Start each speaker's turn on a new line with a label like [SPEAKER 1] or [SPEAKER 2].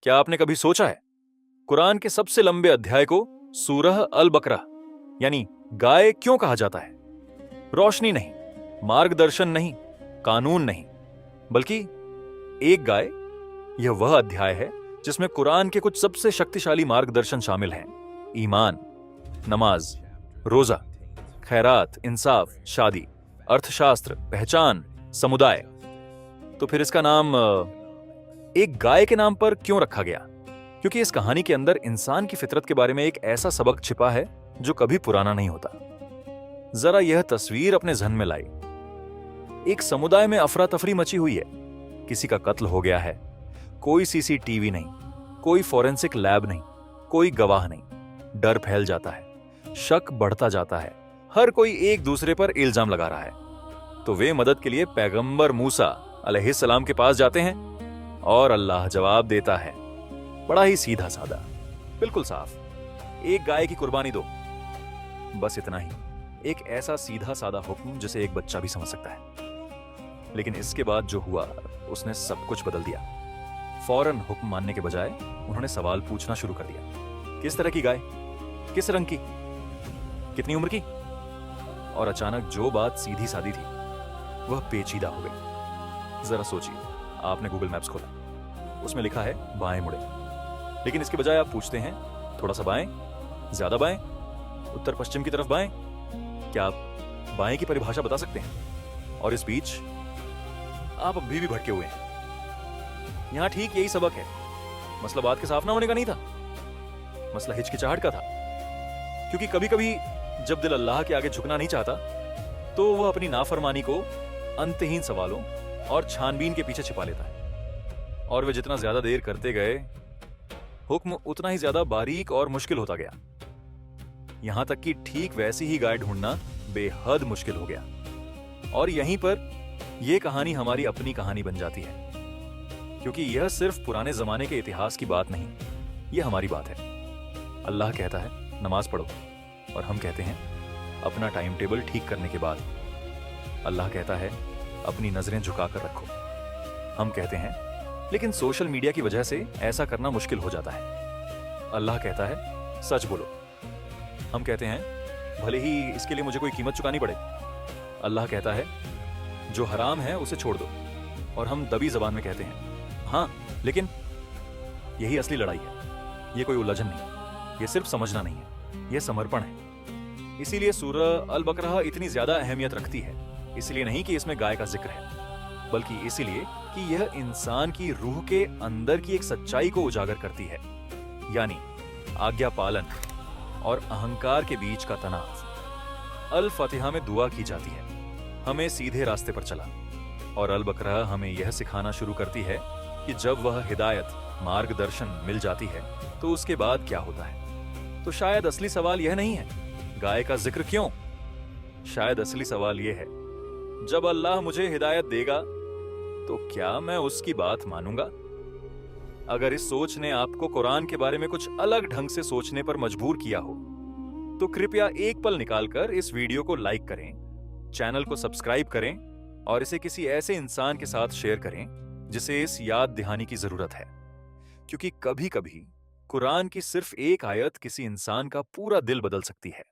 [SPEAKER 1] क्या आपने कभी सोचा है कुरान के सबसे लंबे अध्याय को सूरह अल बकरा यानी गाय क्यों कहा जाता है? रोशनी नहीं, मार्गदर्शन नहीं, कानून नहीं, बल्कि एक गाय। यह वह अध्याय है जिसमें कुरान के कुछ सबसे शक्तिशाली मार्गदर्शन शामिल हैं। ईमान, नमाज, रोजा, खैरात, इंसाफ, शादी, अर्थशास्त्र, पहचान, समुदाय। तो फिर इसका नाम एक गाय के नाम पर क्यों रखा गया? क्योंकि इस कहानी के अंदर इंसान की फितरत के बारे में एक ऐसा सबक छिपा है जो कभी पुराना नहीं होता। जरा यह तस्वीर अपने जहन में लाई। एक समुदाय में अफरा तफरी मची हुई है, किसी का कत्ल हो गया है, कोई सीसीटीवी नहीं, कोई फोरेंसिक लैब नहीं, कोई गवाह नहीं। डर फैल जाता है, शक बढ़ता जाता है, हर कोई एक दूसरे पर इल्जाम लगा रहा है। तो वे मदद के लिए पैगंबर मूसा अलैहिस्सलाम के पास जाते हैं और अल्लाह जवाब देता है, बड़ा ही सीधा सादा, बिल्कुल साफ, एक गाय की कुर्बानी दो। बस इतना ही, एक ऐसा सीधा सादा हुक्म जिसे एक बच्चा भी समझ सकता है। लेकिन इसके बाद जो हुआ उसने सब कुछ बदल दिया। फौरन हुक्म मानने के बजाय उन्होंने सवाल पूछना शुरू कर दिया। किस तरह की गाय, किस रंग की, कितनी उम्र की? और अचानक जो बात सीधी सादी थी वह पेचीदा हो गई। जरा सोचिए, आपने गूगल मैप्स खोला, उसमें लिखा है बाएं मुड़े, लेकिन इसके बजाय आप पूछते हैं थोड़ा सा बाएं, ज्यादा बाएं, उत्तर पश्चिम की तरफ बाएं। क्या आप बाएं की परिभाषा बता सकते हैं? और इस बीच आप अभी भी भटके हुए हैं। यहां ठीक यही सबक है। मसला बात के साफ ना होने का नहीं था, मसला हिचकिचाहट का था। क्योंकि कभी कभी जब दिल अल्लाह के आगे झुकना नहीं चाहता तो वह अपनी नाफरमानी को अंतहीन सवालों और छानबीन के पीछे छिपा लेता है। और वे जितना ज्यादा देर करते गए, हुक्म उतना ही ज्यादा बारीक और मुश्किल होता गया। यहां तक कि ठीक वैसी ही गाय ढूंढना बेहद मुश्किल हो गया। और यहीं पर यह कहानी हमारी अपनी कहानी बन जाती है। क्योंकि यह सिर्फ पुराने जमाने के इतिहास की बात नहीं, यह हमारी बात है। अल्लाह कहता है नमाज पढ़ो, और हम कहते हैं अपना टाइम टेबल ठीक करने के बाद। अल्लाह कहता है अपनी नजरें झुकाकर रखो। हम कहते हैं लेकिन सोशल मीडिया की वजह से ऐसा करना मुश्किल हो जाता है। अल्लाह कहता है सच बोलो। हम कहते हैं भले ही इसके लिए मुझे कोई कीमत चुकानी पड़े। अल्लाह कहता है जो हराम है उसे छोड़ दो। और हम दबी जबान में कहते हैं हाँ लेकिन। यही असली लड़ाई है। यह कोई उलझन नहीं, यह सिर्फ समझना नहीं है, यह समर्पण है। इसीलिए सूरह अल बकरा इतनी ज्यादा अहमियत रखती है। इसलिए नहीं कि इसमें गाय का जिक्र है, बल्कि इसलिए कि यह इंसान की रूह के अंदर की एक सच्चाई को उजागर करती है, यानी आज्ञा पालन और अहंकार के बीच का तनाव। अल फतिहा में दुआ की जाती है, हमें सीधे रास्ते पर चला। और अल बकरा हमें यह सिखाना शुरू करती है कि जब वह हिदायत, मार्गदर्शन मिल जाती है तो उसके बाद क्या होता है। तो शायद असली सवाल यह नहीं है गाय का जिक्र क्यों। शायद असली सवाल यह है जब अल्लाह मुझे हिदायत देगा तो क्या मैं उसकी बात मानूंगा? अगर इस सोच ने आपको कुरान के बारे में कुछ अलग ढंग से सोचने पर मजबूर किया हो तो कृपया एक पल निकालकर इस वीडियो को लाइक करें, चैनल को सब्सक्राइब करें और इसे किसी ऐसे इंसान के साथ शेयर करें जिसे इस याद दहानी की जरूरत है। क्योंकि कभी कभी कुरान की सिर्फ एक आयत किसी इंसान का पूरा दिल बदल सकती है।